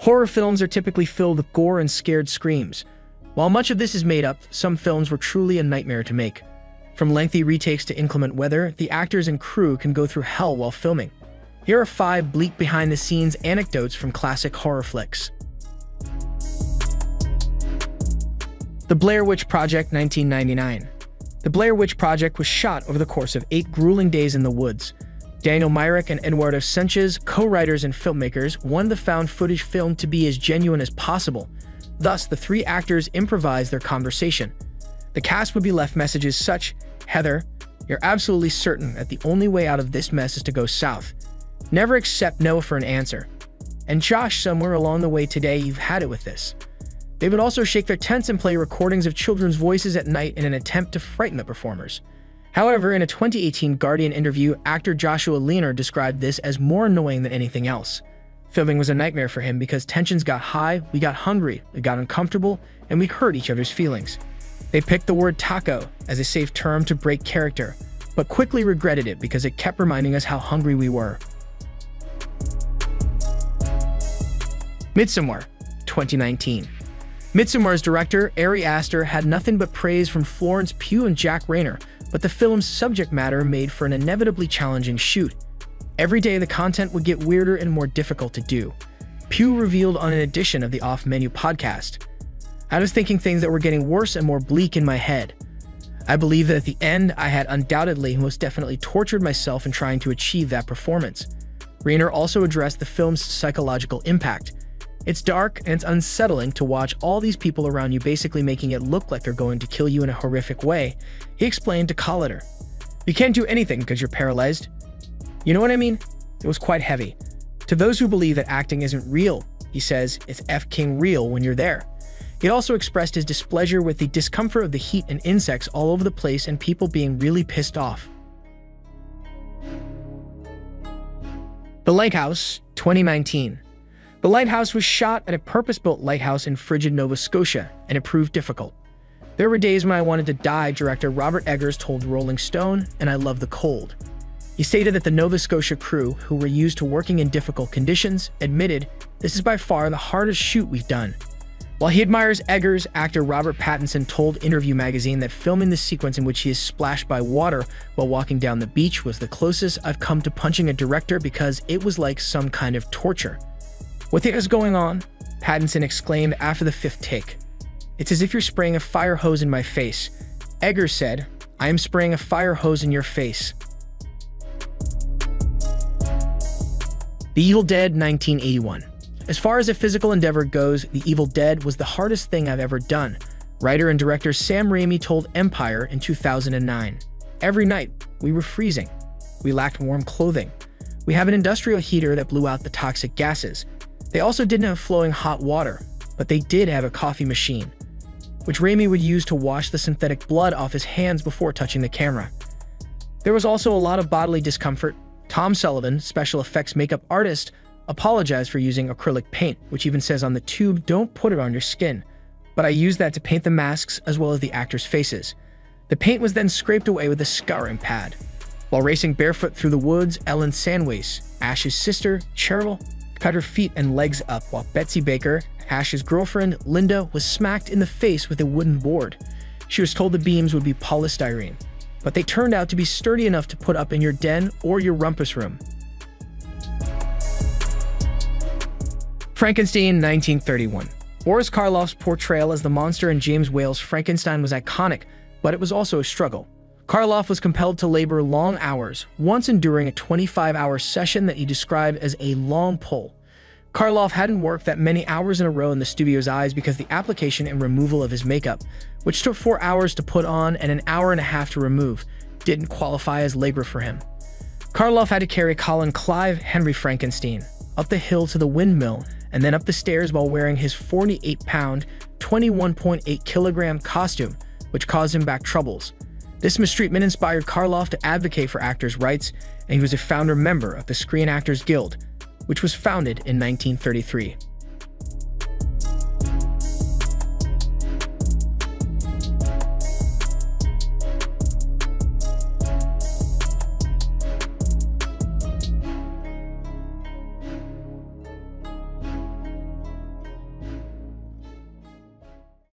Horror films are typically filled with gore and scared screams. While much of this is made up, some films were truly a nightmare to make. From lengthy retakes to inclement weather, the actors and crew can go through hell while filming. Here are 5 bleak behind-the-scenes anecdotes from classic horror flicks. The Blair Witch Project, 1999. The Blair Witch Project was shot over the course of 8 grueling days in the woods. Daniel Myrick and Eduardo Sanchez, co-writers and filmmakers, wanted the found footage film to be as genuine as possible. Thus, the 3 actors improvised their conversation. The cast would be left messages such, "Heather, you're absolutely certain that the only way out of this mess is to go south. Never accept no for an answer. And Josh, somewhere along the way today, you've had it with this." They would also shake their tents and play recordings of children's voices at night in an attempt to frighten the performers. However, in a 2018 Guardian interview, actor Joshua Leonard described this as more annoying than anything else. Filming was a nightmare for him because tensions got high, we got hungry, we got uncomfortable, and we hurt each other's feelings. They picked the word taco as a safe term to break character, but quickly regretted it because it kept reminding us how hungry we were. Midsommar, 2019. Midsommar's director, Ari Aster, had nothing but praise from Florence Pugh and Jack Rayner, but the film's subject matter made for an inevitably challenging shoot. Every day, the content would get weirder and more difficult to do. Pugh revealed on an edition of the Off Menu podcast, "I was thinking things that were getting worse and more bleak in my head. I believe that at the end, I had undoubtedly most definitely tortured myself in trying to achieve that performance." Rayner also addressed the film's psychological impact. "It's dark and it's unsettling to watch all these people around you basically making it look like they're going to kill you in a horrific way," he explained to Collider. "You can't do anything because you're paralyzed. You know what I mean?" It was quite heavy. To those who believe that acting isn't real, he says, "It's f-king real when you're there." He also expressed his displeasure with the discomfort of the heat and insects all over the place and people being really pissed off. The Lighthouse, 2019. The Lighthouse was shot at a purpose-built lighthouse in frigid Nova Scotia, and it proved difficult. "There were days when I wanted to die," director Robert Eggers told Rolling Stone, "and I love the cold." He stated that the Nova Scotia crew, who were used to working in difficult conditions, admitted, "This is by far the hardest shoot we've done." While he admires Eggers, actor Robert Pattinson told Interview magazine that filming the sequence in which he is splashed by water while walking down the beach was the closest I've come to punching a director because it was like some kind of torture. "What the heck is going on?" Pattinson exclaimed after the 5th take. "It's as if you're spraying a fire hose in my face." Eggers said, "I am spraying a fire hose in your face." The Evil Dead, 1981. As far as a physical endeavor goes, The Evil Dead was the hardest thing I've ever done. Writer and director Sam Raimi told Empire in 2009. "Every night, we were freezing. We lacked warm clothing. We have an industrial heater that blew out the toxic gases. They also didn't have flowing hot water, but they did have a coffee machine, which Raimi would use to wash the synthetic blood off his hands before touching the camera. There was also a lot of bodily discomfort. Tom Sullivan, special effects makeup artist, apologized for using acrylic paint, which even says on the tube, 'Don't put it on your skin.' But I used that to paint the masks as well as the actors' faces. The paint was then scraped away with a scouring pad." While racing barefoot through the woods, Ellen Sandweiss, Ash's sister, Cheryl, cut her feet and legs up, while Betsy Baker, Ash's girlfriend, Linda, was smacked in the face with a wooden board. She was told the beams would be polystyrene, but they turned out to be sturdy enough to put up in your den or your rumpus room. Frankenstein, 1931. Boris Karloff's portrayal as the monster in James Whale's Frankenstein was iconic, but it was also a struggle. Karloff was compelled to labor long hours, once enduring a 25-hour session that he described as a long pull. Karloff hadn't worked that many hours in a row in the studio's eyes because the application and removal of his makeup, which took 4 hours to put on and an hour and a half to remove, didn't qualify as labor for him. Karloff had to carry Colin Clive, Henry Frankenstein, up the hill to the windmill and then up the stairs while wearing his 48-pound, 21.8-kilogram costume, which caused him back troubles. This mistreatment inspired Karloff to advocate for actors' rights, and he was a founder member of the Screen Actors Guild, which was founded in 1933.